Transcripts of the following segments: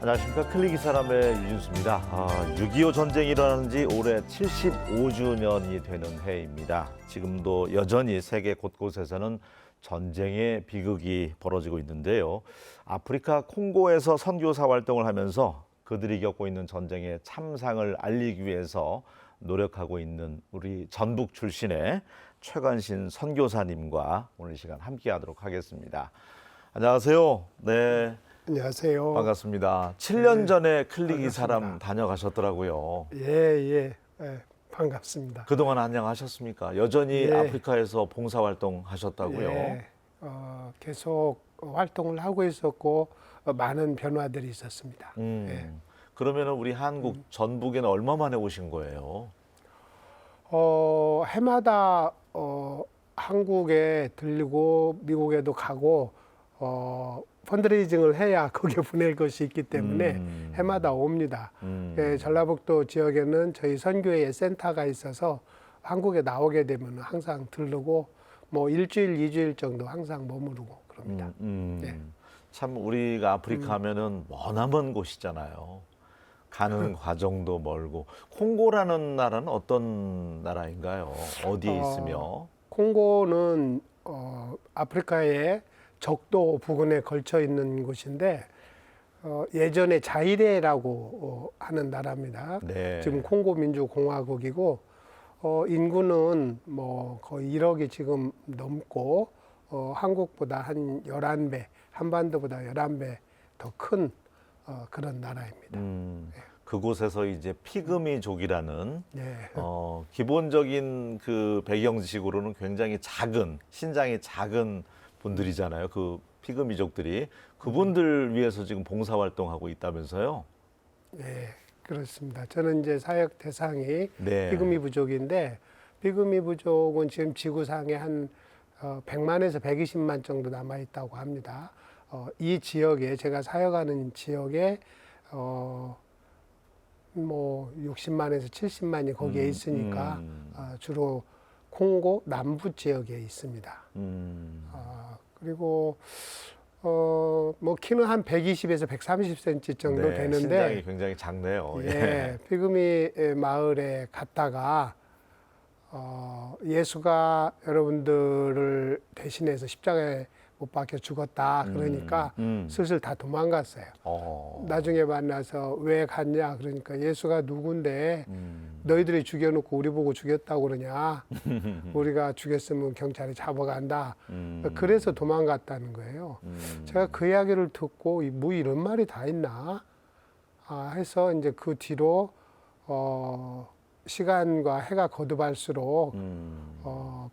안녕하십니까. 클릭 이 사람의 유진수입니다. 6.25 전쟁이 일어난 지 올해 75주년이 되는 해입니다. 지금도 여전히 세계 곳곳에서는 전쟁의 비극이 벌어지고 있는데요. 아프리카 콩고에서 선교사 활동을 하면서 그들이 겪고 있는 전쟁의 참상을 알리기 위해서 노력하고 있는 우리 전북 출신의 최관신 선교사님과 오늘 이 시간 함께하도록 하겠습니다. 안녕하세요. 네. 안녕하세요. 반갑습니다. 7년 전에 클릭 이 반갑습니다. 사람 다녀가셨더라고요. 예, 반갑습니다. 그동안 안녕하셨습니까? 여전히 예. 아프리카에서 봉사활동 하셨다고요? 예, 계속 활동을 하고 있었고 많은 변화들이 있었습니다. 예. 그러면 우리 한국 전북에는 얼마 만에 오신 거예요? 해마다 한국에 들리고 미국에도 가고 펀드레이징을 해야 거기에 보낼 것이 있기 때문에 해마다 옵니다. 예, 전라북도 지역에는 저희 선교회 센터가 있어서 한국에 나오게 되면 항상 들르고 뭐 일주일, 2주일 정도 항상 머무르고 그럽니다. 예. 참 우리가 아프리카 하면은 머나먼 곳이잖아요. 가는 과정도 멀고. 콩고라는 나라는 어떤 나라인가요? 어디에 있으며? 콩고는 아프리카의 적도 부근에 걸쳐 있는 곳인데 예전에 자이레라고 하는 나라입니다. 네. 지금 콩고 민주공화국이고 인구는 뭐 거의 1억이 지금 넘고 한국보다 한 11배, 한반도보다 11배 더 큰 그런 나라입니다. 그곳에서 이제 피그미족이라는 네. 기본적인 그 배경 지식으로는 굉장히 작은, 신장이 작은 분들이잖아요. 그 피그미족들이 그분들 위해서 지금 봉사활동하고 있다면서요? 네, 그렇습니다. 저는 이제 사역 대상이 네. 피그미 부족인데 피그미 부족은 지금 지구상에 한 100만에서 120만 정도 남아 있다고 합니다. 이 지역에 제가 사역하는 지역에 뭐 60만에서 70만이 거기에 있으니까 주로 콩고 남부 지역에 있습니다. 그리고 뭐 키는 한 120에서 130cm 정도 네, 되는데 신장이 굉장히 작네요. 예, 피그미 마을에 갔다가 예수가 여러분들을 대신해서 십자가에 못 박혀 죽었다 그러니까 슬슬 다 도망갔어요. 나중에 만나서 왜 갔냐 그러니까 예수가 누군데 너희들이 죽여놓고 우리 보고 죽였다고 그러냐. 우리가 죽였으면 경찰이 잡아간다. 그래서 도망갔다는 거예요. 제가 그 이야기를 듣고 뭐 이런 말이 다 있나 해서 이제 그 뒤로 시간과 해가 거듭할수록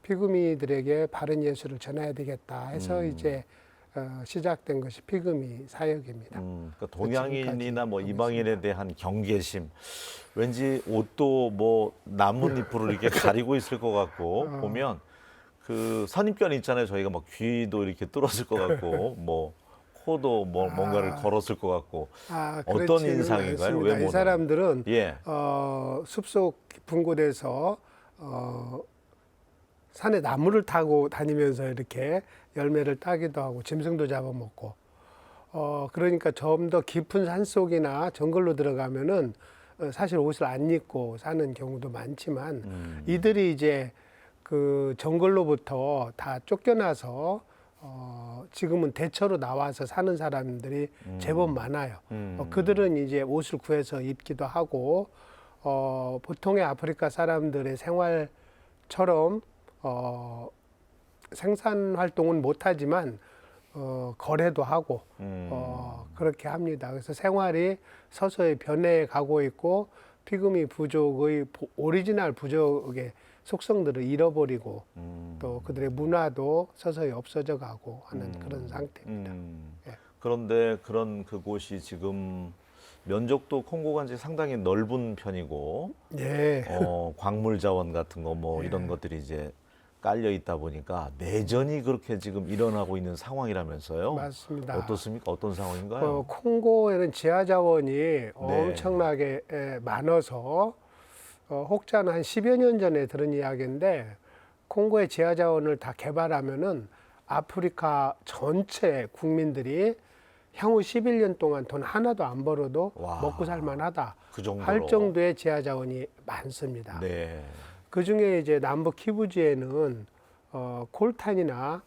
피그미들에게 바른 예수를 전해야 되겠다 해서 이제 시작된 것이 피그미 사역입니다. 그러니까 동양인이나 뭐 이방인에 대한 경계심, 왠지 옷도 뭐 나뭇잎으로 이렇게 가리고 있을 것 같고 보면 그 선입견 있잖아요. 저희가 막 귀도 이렇게 뚫었을 것 같고 뭐 코도 뭐 뭔가를 걸었을 것 같고 어떤 인상인가요? 외모는? 이 사람들은 예. 숲속 깊은 곳에서 산에 나무를 타고 다니면서 이렇게 열매를 따기도 하고 짐승도 잡아먹고 그러니까 좀 더 깊은 산속이나 정글로 들어가면은 사실 옷을 안 입고 사는 경우도 많지만 이들이 이제 그 정글로부터 다 쫓겨나서 지금은 대처로 나와서 사는 사람들이 제법 많아요. 그들은 이제 옷을 구해서 입기도 하고 보통의 아프리카 사람들의 생활처럼 생산 활동은 못하지만 거래도 하고 그렇게 합니다. 그래서 생활이 서서히 변해 가고 있고 피그미 부족의 오리지널 부족의 속성들을 잃어버리고 또 그들의 문화도 서서히 없어져 가고 하는 그런 상태입니다. 예. 그런데 그런 그곳이 지금 면적도 콩고가 이제 상당히 넓은 편이고 예. 광물 자원 같은 거 뭐 이런 것들이 이제 깔려 있다 보니까 내전이 그렇게 지금 일어나고 있는 상황이라면서요. 맞습니다. 어떻습니까? 어떤 상황인가요? 콩고에는 지하 자원이 엄청나게 많아서 혹자는 한 10여 년 전에 들은 이야기인데 콩고의 지하 자원을 다 개발하면은 아프리카 전체 국민들이 향후 11년 동안 돈 하나도 안 벌어도 와. 먹고 살만하다 그 정도로. 할 정도의 지하 자원이 많습니다. 네. 그 중에 이제 남북 키부주에는 콜탄이나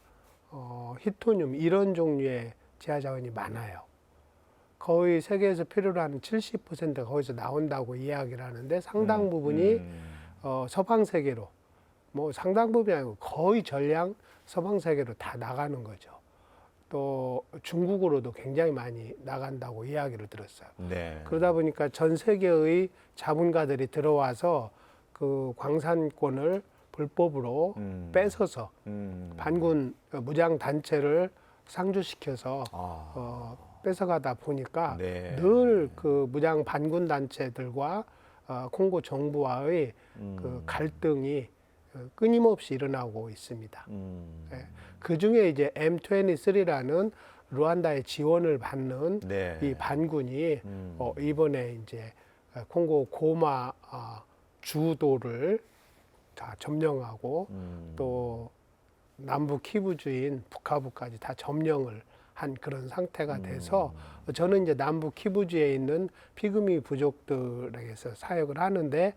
히토늄 이런 종류의 지하 자원이 많아요. 거의 세계에서 필요로 하는 70%가 거기서 나온다고 이야기를 하는데 상당 부분이 서방 세계로 뭐 상당 부분이 아니고 거의 전량 서방 세계로 다 나가는 거죠. 또 중국으로도 굉장히 많이 나간다고 이야기를 들었어요. 네. 그러다 보니까 전 세계의 자본가들이 들어와서 그 광산권을 불법으로 뺏어서 반군 무장 단체를 상주시켜서 뺏어가다 보니까 네. 늘 그 무장 반군 단체들과 콩고 정부와의 그 갈등이 끊임없이 일어나고 있습니다. 예. 그 중에 이제 M23라는 루안다의 지원을 받는 네. 이 반군이 이번에 이제 콩고 고마 주도를 다 점령하고 또 남부 키부주인 부카부까지 다 점령을 한 그런 상태가 돼서 저는 이제 남부 키부주에 있는 피그미 부족들에게서 사역을 하는데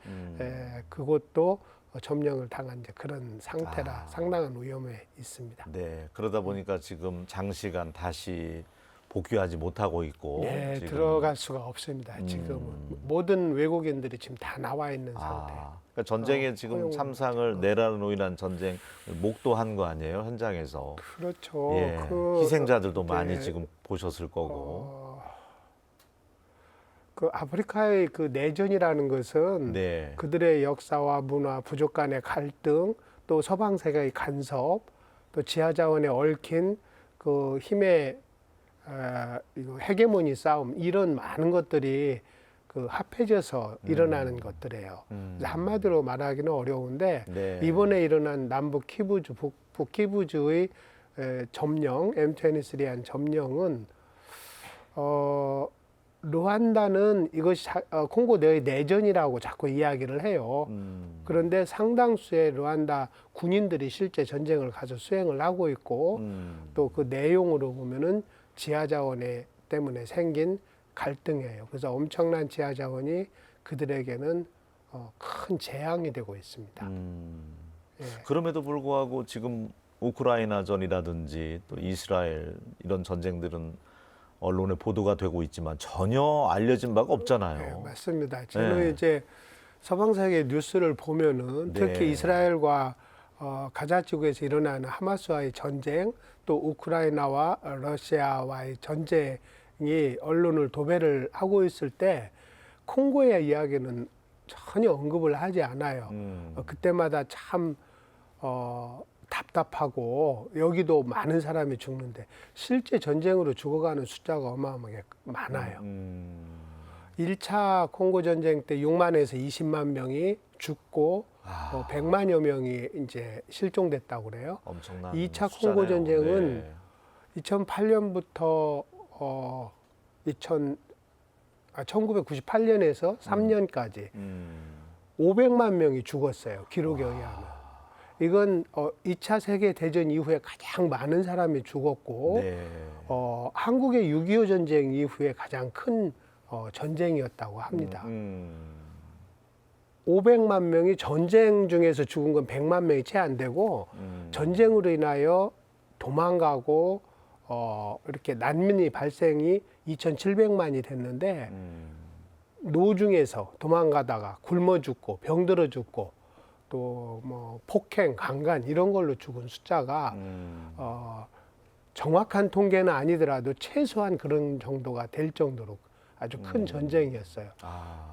그것도 점령을 당한 이제 그런 상태라 상당한 위험에 있습니다. 네. 그러다 보니까 지금 장시간 다시 복귀하지 못하고 있고. 네, 지금. 들어갈 수가 없습니다. 지금은 모든 외국인들이 지금 다 나와 있는 상태. 그러니까 전쟁에 지금 허용. 참상을 내라로 인한 전쟁 목도한 거 아니에요, 현장에서. 그렇죠. 예. 그, 희생자들도 많이 네. 지금 보셨을 거고. 그 아프리카의 그 내전이라는 것은 네. 그들의 역사와 문화, 부족 간의 갈등, 또 서방 세계의 간섭, 또 지하 자원에 얽힌 그 힘의 이거 헤게모니 싸움 이런 많은 것들이 그 합해져서 일어나는 것들이에요. 그래서 한마디로 말하기는 어려운데 네. 이번에 일어난 남북 키부주, 북 키부주의 점령, M23한 점령은 루안다는 이것이 콩고 내의 내전이라고 자꾸 이야기를 해요. 그런데 상당수의 루안다 군인들이 실제 전쟁을 가서 수행을 하고 있고 또 그 내용으로 보면은 지하 자원에 때문에 생긴 갈등이에요. 그래서 엄청난 지하 자원이 그들에게는 큰 재앙이 되고 있습니다. 예. 그럼에도 불구하고 지금 우크라이나전이라든지 또 이스라엘 이런 전쟁들은 언론에 보도가 되고 있지만 전혀 알려진 바가 네, 없잖아요. 맞습니다. 저는 네. 이제 서방 세계 뉴스를 보면은 네. 특히 이스라엘과 가자 지구에서 일어나는 하마스와의 전쟁, 또 우크라이나와 러시아와의 전쟁이 언론을 도배를 하고 있을 때 콩고의 이야기는 전혀 언급을 하지 않아요. 그때마다 참 답답하고 여기도 많은 사람이 죽는데 실제 전쟁으로 죽어가는 숫자가 어마어마하게 많아요. 1차 콩고 전쟁 때 6만에서 20만 명이 죽고 100만여 명이 이제 실종됐다고 그래요. 엄청난 2차 숫자네요. 콩고 전쟁은 네. 2008년부터 1998년에서 3년까지 500만 명이 죽었어요. 기록에 의하면. 이건 2차 세계 대전 이후에 가장 많은 사람이 죽었고 네. 한국의 6.25 전쟁 이후에 가장 큰 전쟁이었다고 합니다. 500만 명이 전쟁 중에서 죽은 건 100만 명이 채 안 되고 전쟁으로 인하여 도망가고 이렇게 난민이 발생이 2,700만이 됐는데 노중에서 도망가다가 굶어 죽고 병들어 죽고 또 뭐 폭행, 강간 이런 걸로 죽은 숫자가 정확한 통계는 아니더라도 최소한 그런 정도가 될 정도로 아주 큰 전쟁이었어요.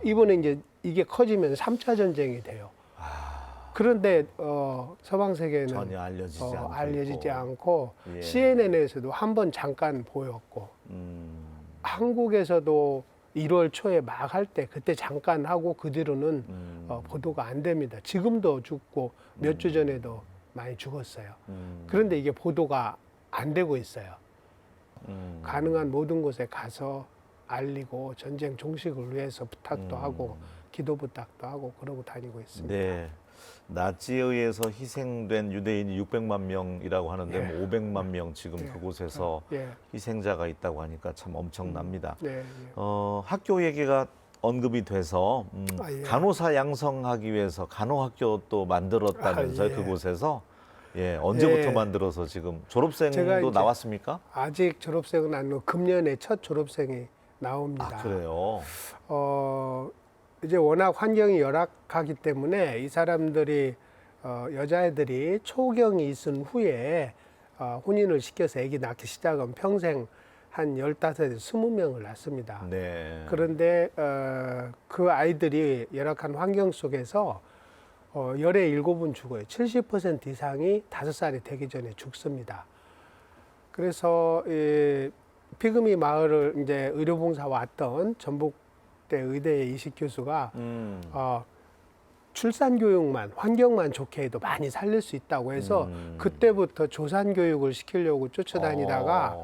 이번에 이제 이게 커지면 3차 전쟁이 돼요. 그런데 서방 세계는 전혀 알려지지 않고 예. CNN에서도 한 번 잠깐 보였고 한국에서도 1월 초에 막 할 때 그때 잠깐 하고 그 뒤로는 보도가 안 됩니다. 지금도 죽고 몇 주 전에도 많이 죽었어요. 그런데 이게 보도가 안 되고 있어요. 가능한 모든 곳에 가서 알리고 전쟁 종식을 위해서 부탁도 하고 기도 부탁도 하고 그러고 다니고 있습니다. 네. 나치에 의해서 희생된 유대인이 600만 명이라고 하는데 예. 뭐 500만 명 지금 예. 그곳에서 예. 희생자가 있다고 하니까 참 엄청납니다. 네, 예. 학교 얘기가 언급이 돼서 예. 간호사 양성하기 위해서 간호학교 또 만들었다면서요, 예. 그곳에서? 예, 언제부터 예. 만들어서 지금 제가 졸업생도 이제 나왔습니까? 아직 졸업생은 아니고 금년에 첫 졸업생이 나옵니다. 아, 그래요? 이제 워낙 환경이 열악하기 때문에 이 사람들이 여자애들이 초경이 있은 후에 혼인을 시켜서 아기 낳기 시작하면 평생 한 15에서 20명을 낳습니다. 네. 그런데 그 아이들이 열악한 환경 속에서 열에 7은 죽어요. 70% 이상이 5살이 되기 전에 죽습니다. 그래서 이 피그미 마을을 이제 의료봉사 왔던 전북대 의대의 이식 교수가 출산 교육만 환경만 좋게 해도 많이 살릴 수 있다고 해서 그때부터 조산 교육을 시키려고 쫓아다니다가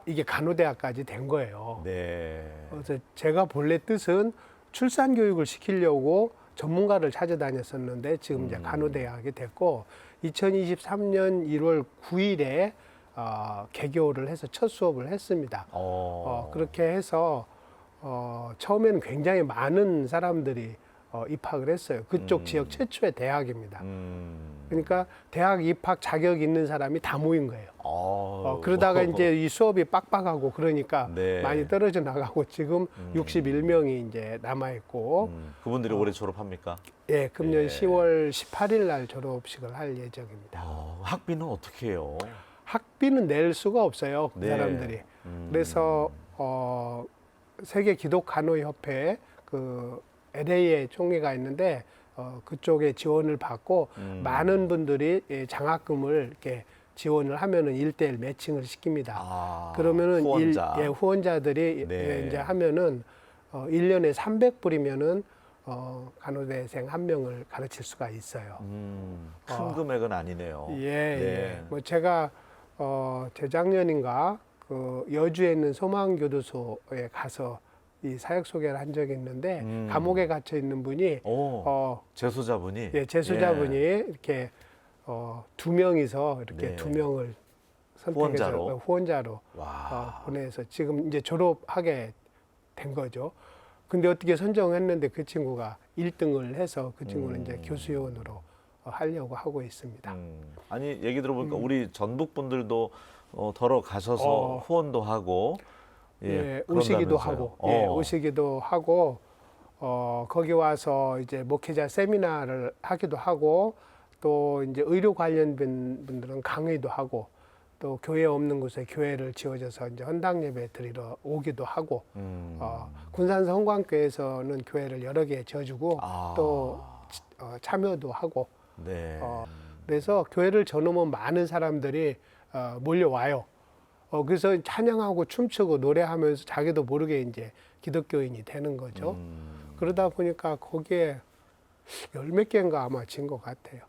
이게 간호대학까지 된 거예요. 네. 그래서 제가 본래 뜻은 출산 교육을 시키려고 전문가를 찾아다녔었는데 지금 이제 간호대학이 됐고 2023년 1월 9일에 개교를 해서 첫 수업을 했습니다. 그렇게 해서 처음에는 굉장히 많은 사람들이 입학을 했어요. 그쪽 지역 최초의 대학입니다. 그러니까 대학 입학 자격 있는 사람이 다 모인 거예요. 그러다가 이제 이 수업이 빡빡하고 그러니까 네. 많이 떨어져 나가고 지금 61명이 이제 남아 있고 그분들이 올해 졸업합니까? 예, 금년 예. 10월 18일 날 졸업식을 할 예정입니다. 학비는 어떻게 해요? 학비는 낼 수가 없어요, 그 네. 사람들이. 그래서 세계 기독 간호협회 그 LA에 총회가 있는데 그쪽에 지원을 받고 많은 분들이 장학금을 이렇게 지원을 하면은 1대1 매칭을 시킵니다. 그러면은 후원자. 후원자들이 네. 이제 하면은 1년에 300불이면은 간호대생 한 명을 가르칠 수가 있어요. 큰 금액은 아니네요. 예, 네. 예. 뭐 제가 재작년인가 그 여주에 있는 소망교도소에 가서 이 사역 소개를 한 적이 있는데 감옥에 갇혀 있는 분이 재소자분이? 예, 재수자분이 이렇게 2명이서 이렇게 네. 2명을 선택해서 후원자로? 후원자로 와. 보내서 지금 이제 졸업하게 된 거죠. 근데 어떻게 선정했는데 그 친구가 1등을 해서 그 친구는 이제 교수요원으로 하려고 하고 있습니다. 아니 얘기 들어보니까 우리 전북 분들도 덜어 가셔서 후원도 하고 예, 오시기도 그런다면서요. 하고, 예, 오시기도 하고, 거기 와서 이제 목회자 세미나를 하기도 하고, 또 이제 의료 관련된 분들은 강의도 하고, 또 교회 없는 곳에 교회를 지어져서 이제 헌당 예배 드리러 오기도 하고, 군산 성광교회에서는 교회를 여러 개 지어주고, 또 참여도 하고, 네. 그래서 교회를 저놓으면 많은 사람들이 몰려와요. 그래서 찬양하고 춤추고 노래하면서 자기도 모르게 이제 기독교인이 되는 거죠. 그러다 보니까 거기에 10몇 개인가 아마 진 것 같아요.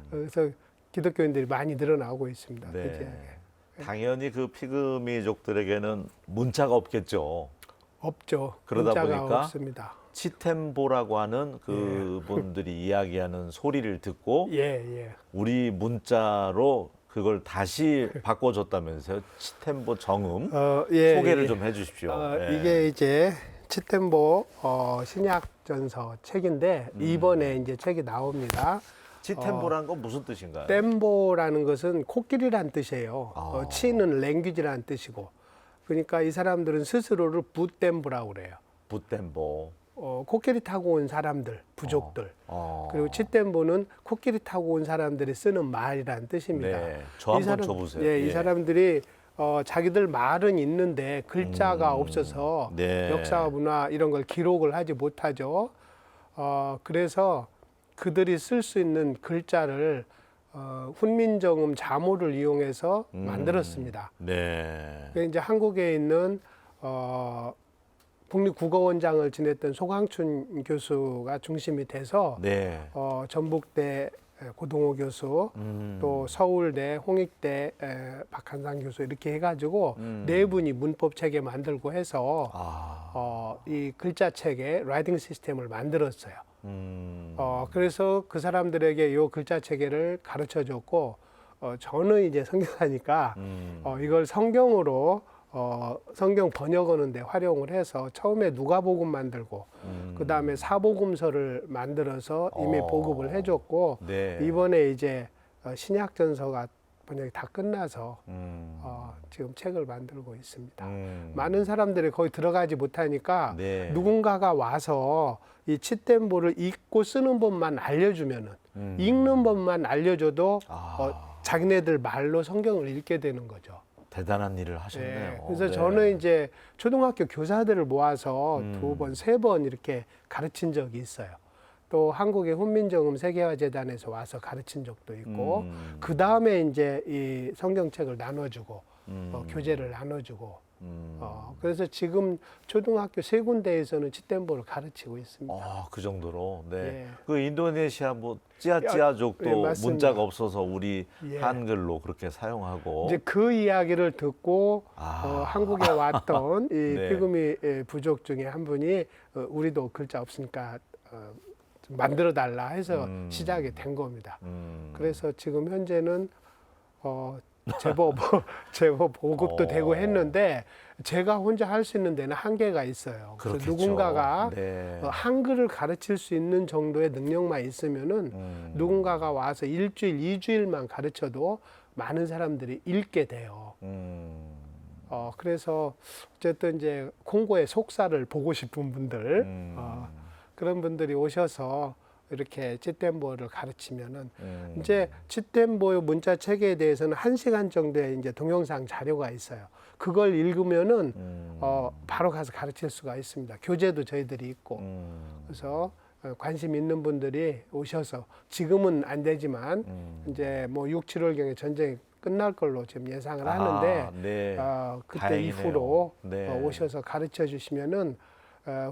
그래서 기독교인들이 많이 늘어나고 있습니다. 네. 그 지역에. 당연히 그 피그미족들에게는 문자가 없겠죠. 없죠. 그러다 문자가 보니까 없습니다. 치템보라고 하는 그분들이 이야기하는 소리를 듣고 예. 우리 문자로 그걸 다시 바꿔줬다면서요? 치템보 정음 예, 소개를 예. 좀 해주십시오. 이게 이제 치템보 신약전서 책인데 이번에 이제 책이 나옵니다. 치템보란 건 무슨 뜻인가요? 템보라는 것은 코끼리란 뜻이에요. 치는 랭귀지라는 뜻이고, 그러니까 이 사람들은 스스로를 붓템보라고 그래요. 붓템보. 코끼리 타고 온 사람들, 부족들. 그리고 치템보는 코끼리 타고 온 사람들이 쓰는 말이라는 뜻입니다. 네, 저 한번 줘보세요. 예, 이 예. 사람들이 자기들 말은 있는데 글자가 없어서 네. 역사와 문화 이런 걸 기록을 하지 못하죠. 그래서 그들이 쓸 수 있는 글자를 훈민정음 자모를 이용해서 만들었습니다. 네. 그게 이제 한국에 있는 국립국어원장을 지냈던 소강춘 교수가 중심이 돼서 네. 전북대 고동호 교수, 또 서울대 홍익대 박한상 교수 이렇게 해가지고 네 분이 문법 체계 만들고 해서 이 글자 체계 라이팅 시스템을 만들었어요. 그래서 그 사람들에게 요 글자 체계를 가르쳐 줬고, 저는 이제 선교사니까 이걸 성경으로 성경 번역하는 데 활용을 해서 처음에 누가복음 만들고 그 다음에 사복음서를 만들어서 이미 보급을 해줬고 네. 이번에 이제 신약전서가 번역이 다 끝나서 지금 책을 만들고 있습니다. 많은 사람들이 거기 들어가지 못하니까 네. 누군가가 와서 이 칫댐보를 읽고 쓰는 법만 알려주면은 읽는 법만 알려줘도 자기네들 말로 성경을 읽게 되는 거죠. 대단한 일을 하셨네요. 네, 그래서 네. 저는 이제 초등학교 교사들을 모아서 2번, 3번 이렇게 가르친 적이 있어요. 또 한국의 훈민정음 세계화재단에서 와서 가르친 적도 있고, 그 다음에 이제 이 성경책을 나눠주고, 교재를 나눠주고, 그래서 지금 초등학교 3군데에서는 칫댐보를 가르치고 있습니다. 그 정도로. 네. 예. 그 인도네시아 뭐 찌아찌아족도 예, 맞습니다. 문자가 없어서 우리 예. 한글로 그렇게 사용하고. 이제 그 이야기를 듣고 한국에 왔던 이 네. 피그미 부족 중에 한 분이 우리도 글자 없으니까 좀 만들어 달라 해서 시작이 된 겁니다. 그래서 지금 현재는 제법 보급도 되고 했는데 제가 혼자 할 수 있는 데는 한계가 있어요. 그래서 그렇겠죠. 누군가가 네. 한글을 가르칠 수 있는 정도의 능력만 있으면은 누군가가 와서 일주일, 2주일만 가르쳐도 많은 사람들이 읽게 돼요. 그래서 어쨌든 이제 콩고의 속사를 보고 싶은 분들, 그런 분들이 오셔서 이렇게 칫댐보를 가르치면은 이제 칫댐보 문자 체계에 대해서는 1시간 정도의 이제 동영상 자료가 있어요. 그걸 읽으면은 바로 가서 가르칠 수가 있습니다. 교재도 저희들이 있고. 그래서 관심 있는 분들이 오셔서 지금은 안 되지만 이제 뭐 6, 7월경에 전쟁이 끝날 걸로 지금 예상을 하는데 네. 그때 다행이네요. 이후로 네. 오셔서 가르쳐 주시면은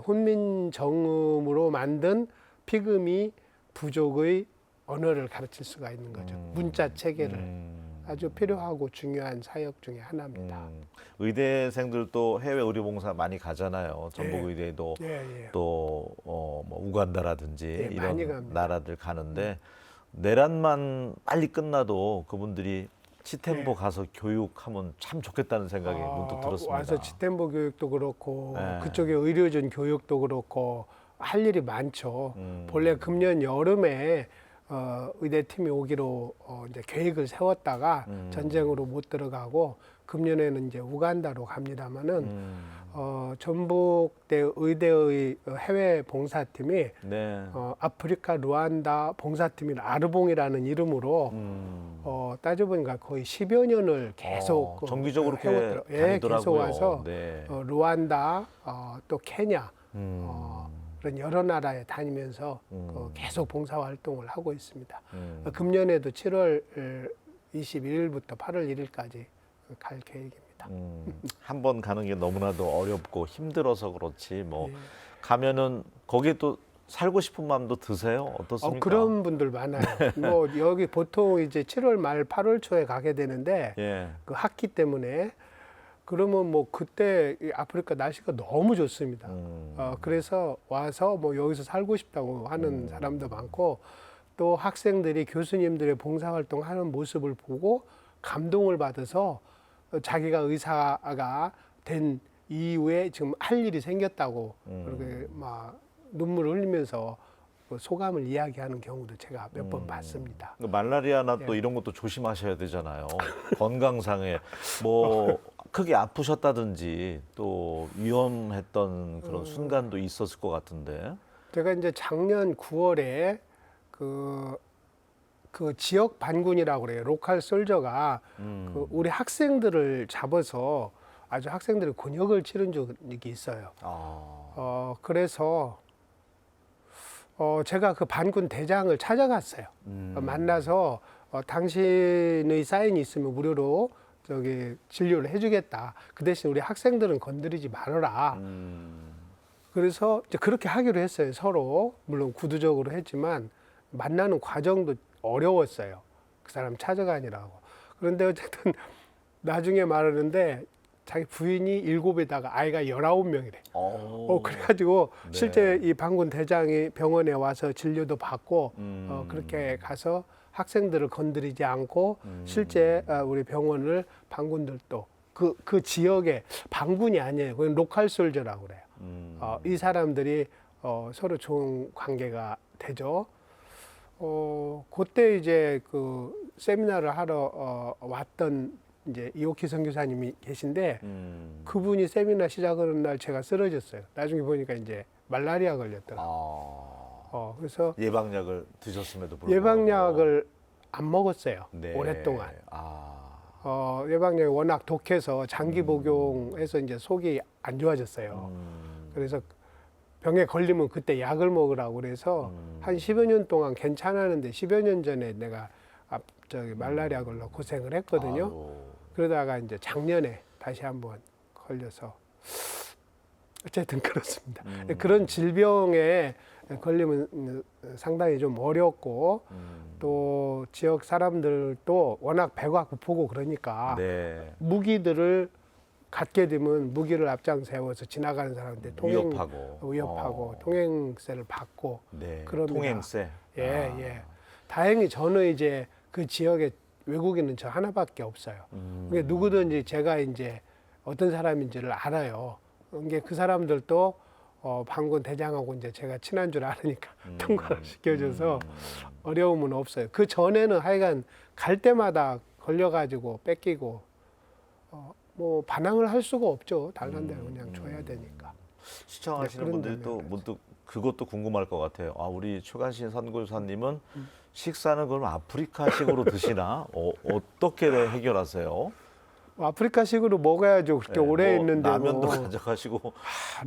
훈민정음으로 만든 피그미 부족의 언어를 가르칠 수가 있는 거죠. 문자 체계를. 아주 필요하고 중요한 사역 중에 하나입니다. 의대생들도 해외 의료봉사 많이 가잖아요. 전북의대도 예. 또 뭐 우간다라든지 예, 이런 많이 갑니다. 나라들 가는데 내란만 빨리 끝나도 그분들이 칫댐보 가서 교육하면 참 좋겠다는 생각이 문득 들었습니다. 와서 칫댐보 교육도 그렇고 네. 그쪽에 의료진 교육도 그렇고 할 일이 많죠. 본래 금년 여름에 의대팀이 오기로 이제 계획을 세웠다가 전쟁으로 못 들어가고 금년에는 이제 우간다로 갑니다마는 전북대 의대의 해외 봉사팀이 네. 아프리카 루안다 봉사팀인 아르봉이라는 이름으로 따져보니까 거의 10여 년을 계속 정기적으로 해왔더라고요. 이렇게 예, 계속 다니더라고요. 와서 네. 루안다 또 케냐 그런 여러 나라에 다니면서 계속 봉사 활동을 하고 있습니다. 금년에도 7월 21일부터 8월 1일까지 갈 계획입니다. 한 번 가는 게 너무나도 어렵고 힘들어서 그렇지 뭐 예. 가면은 거기에 또 살고 싶은 마음도 드세요? 어떻습니까? 그런 분들 많아요. 뭐 여기 보통 이제 7월 말 8월 초에 가게 되는데 예. 그 학기 때문에 그러면 뭐 그때 이 아프리카 날씨가 너무 좋습니다. 그래서 와서 뭐 여기서 살고 싶다고 하는 사람도 많고 또 학생들이 교수님들의 봉사활동하는 모습을 보고 감동을 받아서 자기가 의사가 된 이후에 지금 할 일이 생겼다고 그렇게 막 눈물을 흘리면서 그 소감을 이야기하는 경우도 제가 몇 번 봤습니다. 말라리아나 또 이런 것도 조심하셔야 되잖아요. 건강상에 뭐 크게 아프셨다든지 또 위험했던 그런 순간도 있었을 것 같은데. 제가 이제 작년 9월에 그 지역 반군이라고 그래요. 로컬 솔저가 그 우리 학생들을 잡아서 아주 학생들의 곤욕을 치른 적이 있어요. 그래서 제가 그 반군 대장을 찾아갔어요. 만나서 당신의 사인이 있으면 무료로 저기 진료를 해주겠다. 그 대신 우리 학생들은 건드리지 말아라. 그래서 이제 그렇게 하기로 했어요. 서로 물론 구두적으로 했지만 만나는 과정도 어려웠어요. 그 사람 찾아가니라고. 그런데 어쨌든 나중에 말하는데 자기 부인이 7에다가 아이가 19명이래. 오. 그래가지고 네. 실제 이 방군 대장이 병원에 와서 진료도 받고 그렇게 가서 학생들을 건드리지 않고 실제 우리 병원을 방군들도 그 지역의 방군이 아니에요. 그건 로컬 솔저라고 그래요. 이 사람들이 서로 좋은 관계가 되죠. 그때 이제 그 세미나를 하러 왔던 이제 이오키 선교사님이 계신데 그분이 세미나 시작하는 날 제가 쓰러졌어요. 나중에 보니까 이제 말라리아 걸렸더라고요. 그래서 예방약을 드셨음에도 불구하고 예방약을 안 먹었어요. 네. 오랫동안. 예방약이 워낙 독해서 장기 복용해서 이제 속이 안 좋아졌어요. 그래서 병에 걸리면 그때 약을 먹으라고 그래서 한 10여 년 동안 괜찮았는데 10여 년 전에 내가 말라리아 걸려 고생을 했거든요. 아유. 그러다가 이제 작년에 다시 한번 걸려서 어쨌든 그렇습니다. 그런 질병에 걸리면 상당히 좀 어렵고 또 지역 사람들도 워낙 배가 고프고 그러니까 네. 무기들을 갖게 되면 무기를 앞장 세워서 지나가는 사람한테 위협하고 통행세를 받고 네. 그럽니다. 통행세. 예. 다행히 저는 이제 그 지역에 외국인은 저 하나밖에 없어요. 그게 누구든지 제가 이제 어떤 사람인지를 알아요. 이게 그 사람들도 방군 대장하고 이제 제가 친한 줄 아니까 통과를 시켜줘서 어려움은 없어요. 그 전에는 하여간 갈 때마다 걸려가지고 뺏기고 뭐 반항을 할 수가 없죠. 달란 대로 그냥 줘야 되니까. 시청하시는 네, 그런 분들이 또 장면에서. 문득 그것도 궁금할 것 같아요. 우리 최관신 선교사님은 식사는 그럼 아프리카식으로 드시나? 어떻게 해결하세요? 아프리카식으로 먹어야죠. 그렇게 네, 오래 뭐 있는데 라면도 가져가시고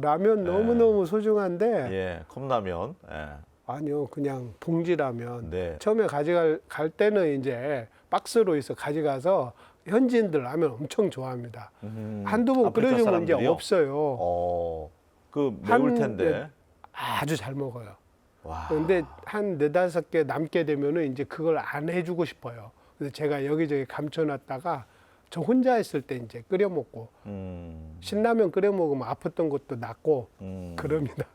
라면 너무너무 소중한데 예, 컵라면. 예. 아니요, 그냥 봉지라면. 네. 처음에 갈 때는 이제 박스로 해서 가져가서 현지인들 라면 엄청 좋아합니다. 한두 번 아프리카 끓여주면 이제 사람들이요? 없어요. 그 매울 한- 텐데. 아주 잘 먹어요. 와. 그런데 한 4-5개 남게 되면은 이제 그걸 안 해주고 싶어요. 그래서 제가 여기저기 감춰놨다가 저 혼자 있을 때 이제 끓여 먹고 신라면 끓여 먹으면 아팠던 것도 낫고 그럽니다.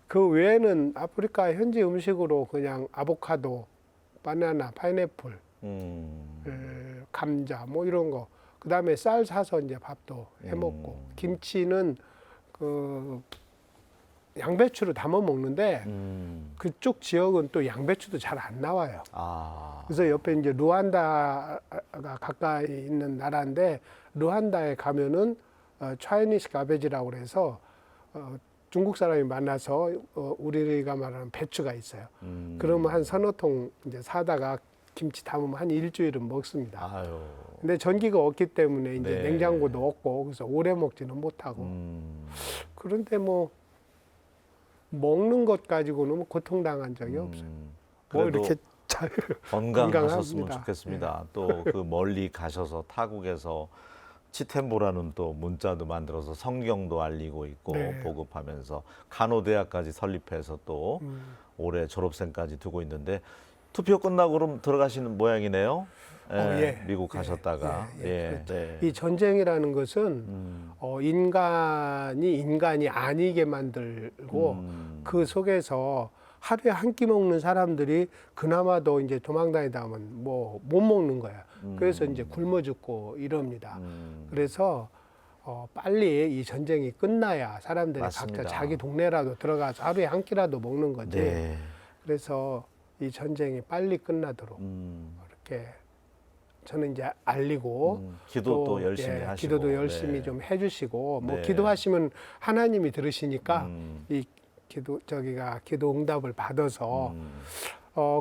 그 외에는 아프리카 현지 음식으로 그냥 아보카도, 바나나, 파인애플, 감자 뭐 이런 거. 그다음에 쌀 사서 이제 밥도 해 먹고 김치는 그 양배추로 담아 먹는데 그쪽 지역은 또 양배추도 잘 안 나와요. 그래서 옆에 이제 루안다가 가까이 있는 나라인데 루안다에 가면은 차이니스 가베지라고 그래서 중국 사람이 많아서 우리가 말하는 배추가 있어요. 그러면 한 서너 통 이제 사다가 김치 담으면 한 일주일은 먹습니다. 아유. 근데 전기가 없기 때문에 이제 네. 냉장고도 없고 그래서 오래 먹지는 못하고 그런데 뭐 먹는 것 가지고는 뭐 고통당한 적이 없어요. 뭐 그래도 이렇게 잘 건강하셨으면 건강합니다. 좋겠습니다. 또 그 멀리 가셔서 타국에서 치템보라는 또 문자도 만들어서 성경도 알리고 있고 네. 보급하면서 간호대학까지 설립해서 또 올해 졸업생까지 두고 있는데 투표 끝나고 그럼 들어가시는 모양이네요. 예. 미국 가셨다가 그렇죠. 이 전쟁이라는 것은 인간이 아니게 만들고 그 속에서 하루에 한 끼 먹는 사람들이 그나마도 이제 도망다니다 보면 뭐 못 먹는 거야. 그래서 이제 굶어 죽고 이럽니다. 그래서 빨리 이 전쟁이 끝나야 사람들이 맞습니다. 각자 자기 동네라도 들어가서 하루에 한 끼라도 먹는 거지. 네. 그래서 이 전쟁이 빨리 끝나도록 이렇게 저는 이제 알리고 기도도 열심히 하시고 기도도 열심히 네. 좀 해주시고 뭐 네. 기도하시면 하나님이 들으시니까 이 기도 응답을 받아서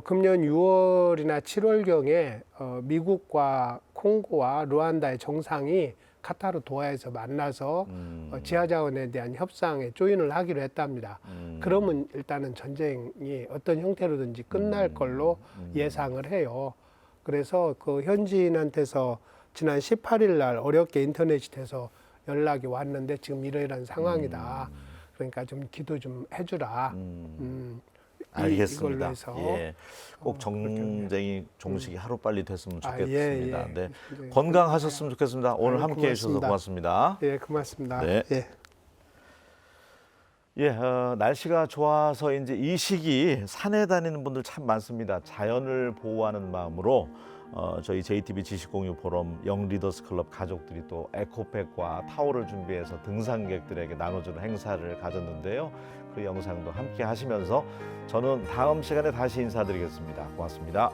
금년 6월이나 7월경에 미국과 콩고와 루안다의 정상이 카타르 도하에서 만나서 지하자원에 대한 협상에 조인을 하기로 했답니다. 그러면 일단은 전쟁이 어떤 형태로든지 끝날 걸로 예상을 해요. 그래서 그 현지인한테서 지난 18일 날 어렵게 인터넷이 돼서 연락이 왔는데 지금 이러이러한 상황이다. 그러니까 좀 기도 좀 해주라. 알겠습니다. 이걸로 해서 예. 꼭 그렇게 정쟁이 종식이 하루 빨리 됐으면 아, 좋겠습니다. 예. 네. 굉장히 건강하셨으면 좋겠습니다. 오늘 아유, 함께해 주셔서 고맙습니다. 예, 고맙습니다. 네. 예. 예, 날씨가 좋아서 이제 이 시기 산에 다니는 분들 참 많습니다. 자연을 보호하는 마음으로 저희 JTB 지식공유 포럼 영리더스 클럽 가족들이 또 에코백과 타올을 준비해서 등산객들에게 나눠주는 행사를 가졌는데요. 그 영상도 함께 하시면서 저는 다음 시간에 다시 인사드리겠습니다. 고맙습니다.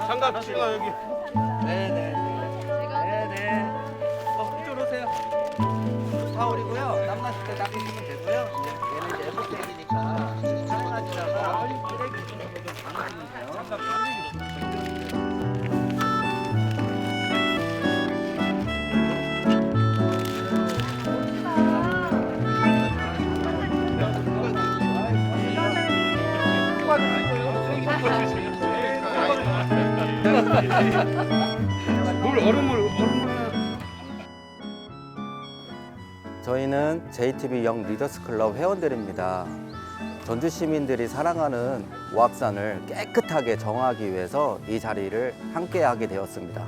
장갑 씨가 여기. 네네. 네네. 이쪽으로 오세요. 타올이고요. 땀나실 때 닦으시면 되고요. 이제 얘는 이제 에코백이니까 사용하시다가 쓰레기 주는 거좀 방어하시면 돼요. 저희는 JTB 영 리더스 클럽 회원들입니다. 전주 시민들이 사랑하는 오악산을 깨끗하게 정화하기 위해서 이 자리를 함께 하게 되었습니다.